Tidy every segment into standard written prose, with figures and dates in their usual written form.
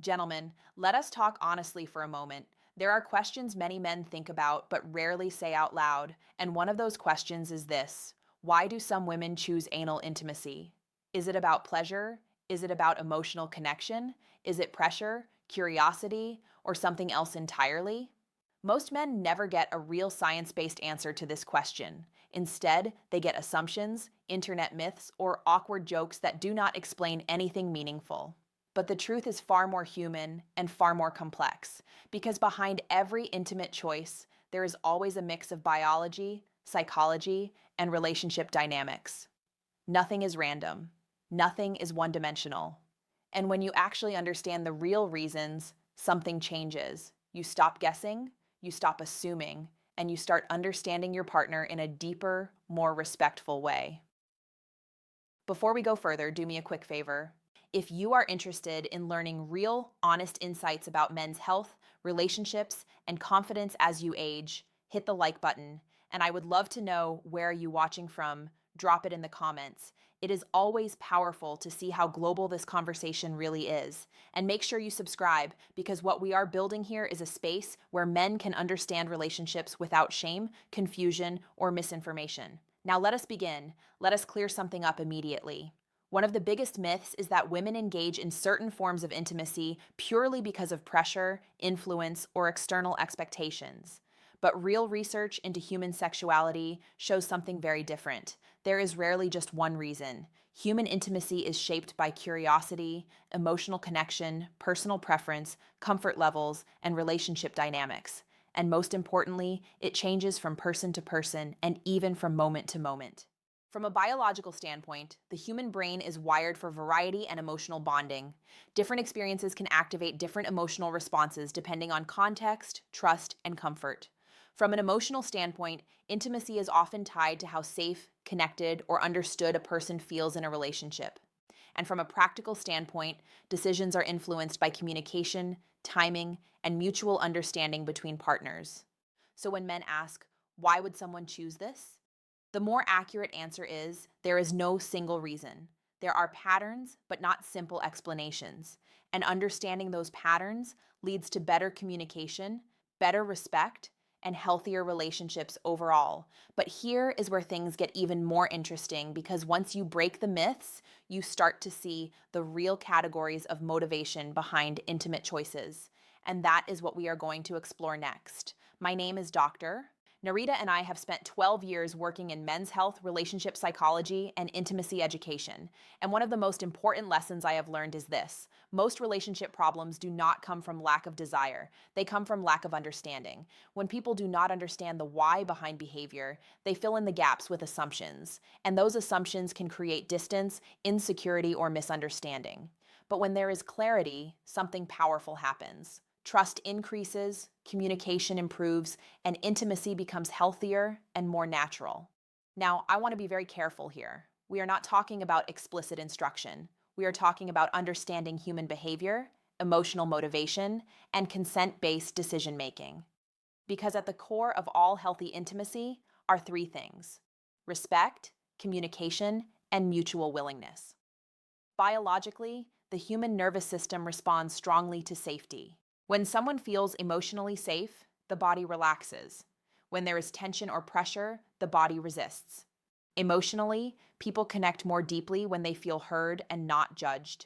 Gentlemen, let us talk honestly for a moment. There are questions many men think about but rarely say out loud, and one of those questions is this: why do some women choose anal intimacy? Is it about pleasure? Is it about emotional connection? Is it pressure, curiosity, or something else entirely? Most men never get a real science based answer to this question. Instead, they get assumptions, internet myths, or awkward jokes that do not explain anything meaningful. But the truth is far more human and far more complex, because behind every intimate choice, there is always a mix of biology, psychology, and relationship dynamics. Nothing is random, nothing is one dimensional. And when you actually understand the real reasons, something changes. You stop guessing, you stop assuming, and you start understanding your partner in a deeper, more respectful way. Before we go further, do me a quick favor. If you are interested in learning real, honest insights about men's health, relationships, and confidence as you age, hit the like button. And I would love to know where are you watching from. Drop it in the comments. It is always powerful to see how global this conversation really is. And make sure you subscribe, because what we are building here is a space where men can understand relationships without shame, confusion, or misinformation. Now let us begin. Let us clear something up immediately. One of the biggest myths is that women engage in certain forms of intimacy purely because of pressure, influence, or external expectations. But real research into human sexuality shows something very different. There is rarely just one reason. Human intimacy is shaped by curiosity, emotional connection, personal preference, comfort levels, and relationship dynamics. And most importantly, it changes from person to person and even from moment to moment. From a biological standpoint, the human brain is wired for variety and emotional bonding. Different experiences can activate different emotional responses depending on context, trust, and comfort. From an emotional standpoint, intimacy is often tied to how safe, connected, or understood a person feels in a relationship. And from a practical standpoint, decisions are influenced by communication, timing, and mutual understanding between partners. So when men ask, why would someone choose this? The more accurate answer is there is no single reason. There are patterns, but not simple explanations. And understanding those patterns leads to better communication, better respect, and healthier relationships overall. But here is where things get even more interesting, because once you break the myths, you start to see the real categories of motivation behind intimate choices. And that is what we are going to explore next. My name is Dr. Nerita, and I have spent 12 years working in men's health, relationship psychology, and intimacy education. And one of the most important lessons I have learned is this: most relationship problems do not come from lack of desire, they come from lack of understanding. When people do not understand the why behind behavior, they fill in the gaps with assumptions. And those assumptions can create distance, insecurity, or misunderstanding. But when there is clarity, something powerful happens. Trust increases, communication improves, and intimacy becomes healthier and more natural. Now, I want to be very careful here. We are not talking about explicit instruction. We are talking about understanding human behavior, emotional motivation, and consent-based decision-making. Because at the core of all healthy intimacy are three things: respect, communication, and mutual willingness. Biologically, the human nervous system responds strongly to safety. When someone feels emotionally safe, the body relaxes. When there is tension or pressure, the body resists. Emotionally, people connect more deeply when they feel heard and not judged.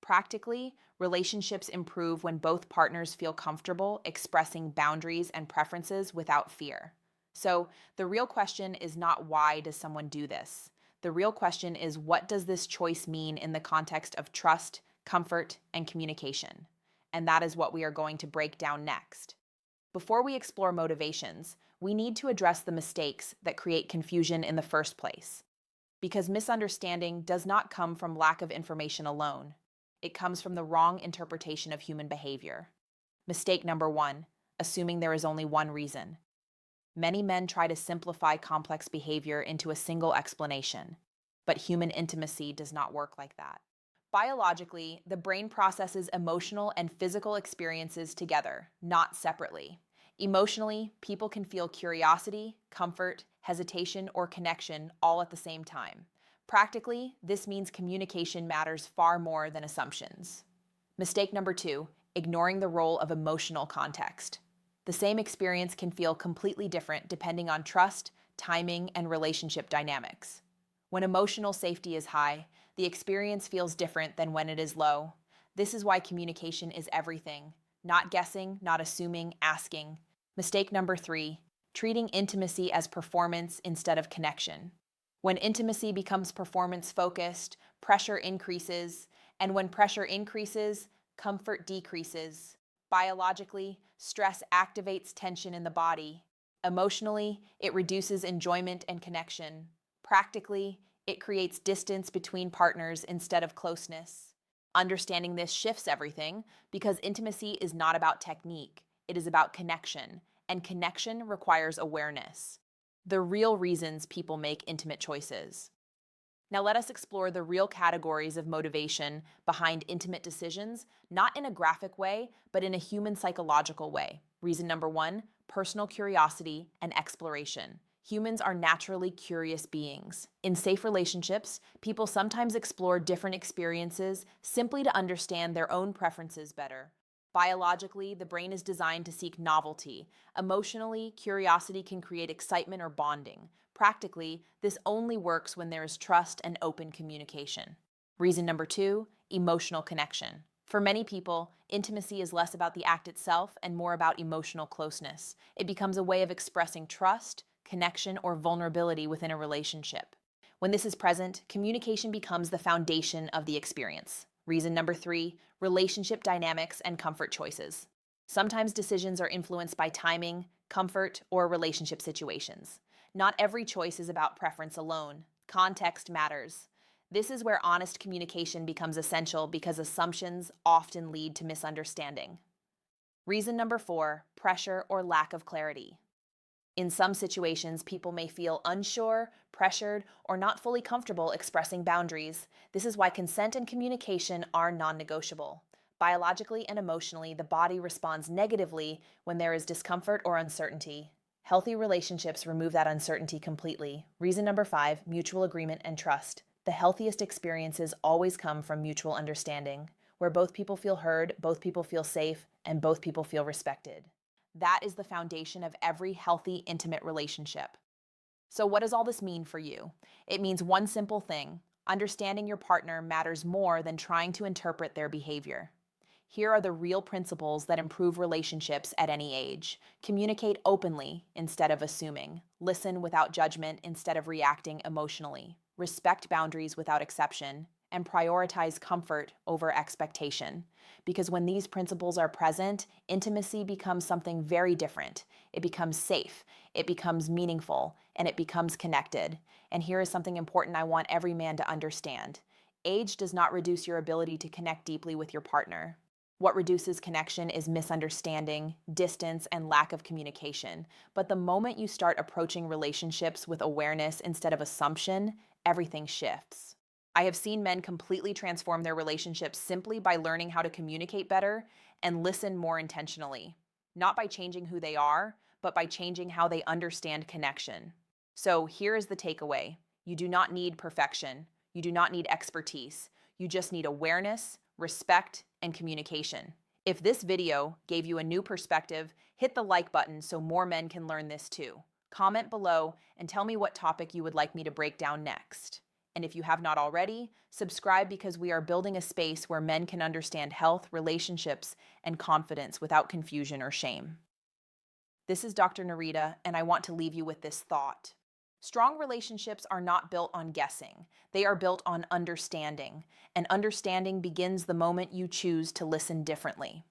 Practically, relationships improve when both partners feel comfortable expressing boundaries and preferences without fear. So, the real question is not why does someone do this? The real question is, what does this choice mean in the context of trust, comfort, and communication? And that is what we are going to break down next. Before we explore motivations, we need to address the mistakes that create confusion in the first place. Because misunderstanding does not come from lack of information alone. It comes from the wrong interpretation of human behavior. Mistake number one: assuming there is only one reason. Many men try to simplify complex behavior into a single explanation, but human intimacy does not work like that. Biologically, the brain processes emotional and physical experiences together, not separately. Emotionally, people can feel curiosity, comfort, hesitation, or connection all at the same time. Practically, this means communication matters far more than assumptions. Mistake number 2, ignoring the role of emotional context. The same experience can feel completely different depending on trust, timing, and relationship dynamics. When emotional safety is high, the experience feels different than when it is low. This is why communication is everything. Not guessing, not assuming, asking. Mistake number 3, treating intimacy as performance instead of connection. When intimacy becomes performance-focused, pressure increases, and when pressure increases, comfort decreases. Biologically, stress activates tension in the body. Emotionally, it reduces enjoyment and connection. Practically, it creates distance between partners instead of closeness. Understanding this shifts everything because intimacy is not about technique, it is about connection, and connection requires awareness. The real reasons people make intimate choices. Now let us explore the real categories of motivation behind intimate decisions, not in a graphic way, but in a human psychological way. Reason number 1, personal curiosity and exploration. Humans are naturally curious beings. In safe relationships, people sometimes explore different experiences simply to understand their own preferences better. Biologically, the brain is designed to seek novelty. Emotionally, curiosity can create excitement or bonding. Practically, this only works when there is trust and open communication. Reason number 2, emotional connection. For many people, intimacy is less about the act itself and more about emotional closeness. It becomes a way of expressing trust, connection, or vulnerability within a relationship. When this is present, communication becomes the foundation of the experience. Reason number 3, relationship dynamics and comfort choices. Sometimes decisions are influenced by timing, comfort, or relationship situations. Not every choice is about preference alone. Context matters. This is where honest communication becomes essential because assumptions often lead to misunderstanding. Reason number 4, pressure or lack of clarity. In some situations, people may feel unsure, pressured, or not fully comfortable expressing boundaries. This is why consent and communication are non-negotiable. Biologically and emotionally, the body responds negatively when there is discomfort or uncertainty. Healthy relationships remove that uncertainty completely. Reason number 5, mutual agreement and trust. The healthiest experiences always come from mutual understanding, where both people feel heard, both people feel safe, and both people feel respected. That is the foundation of every healthy, intimate relationship. So what does all this mean for you? It means one simple thing: understanding your partner matters more than trying to interpret their behavior. Here are the real principles that improve relationships at any age. Communicate openly instead of assuming. Listen without judgment instead of reacting emotionally. Respect boundaries without exception, and prioritize comfort over expectation. Because when these principles are present, intimacy becomes something very different. It becomes safe, it becomes meaningful, and it becomes connected. And here is something important I want every man to understand. Age does not reduce your ability to connect deeply with your partner. What reduces connection is misunderstanding, distance, and lack of communication. But the moment you start approaching relationships with awareness instead of assumption, everything shifts. I have seen men completely transform their relationships simply by learning how to communicate better and listen more intentionally. Not by changing who they are, but by changing how they understand connection. So here is the takeaway. You do not need perfection. You do not need expertise. You just need awareness, respect, and communication. If this video gave you a new perspective, hit the like button so more men can learn this too. Comment below and tell me what topic you would like me to break down next. And if you have not already, subscribe because we are building a space where men can understand health, relationships, and confidence without confusion or shame. This is Dr. Nerita, and I want to leave you with this thought. Strong relationships are not built on guessing. They are built on understanding. And understanding begins the moment you choose to listen differently.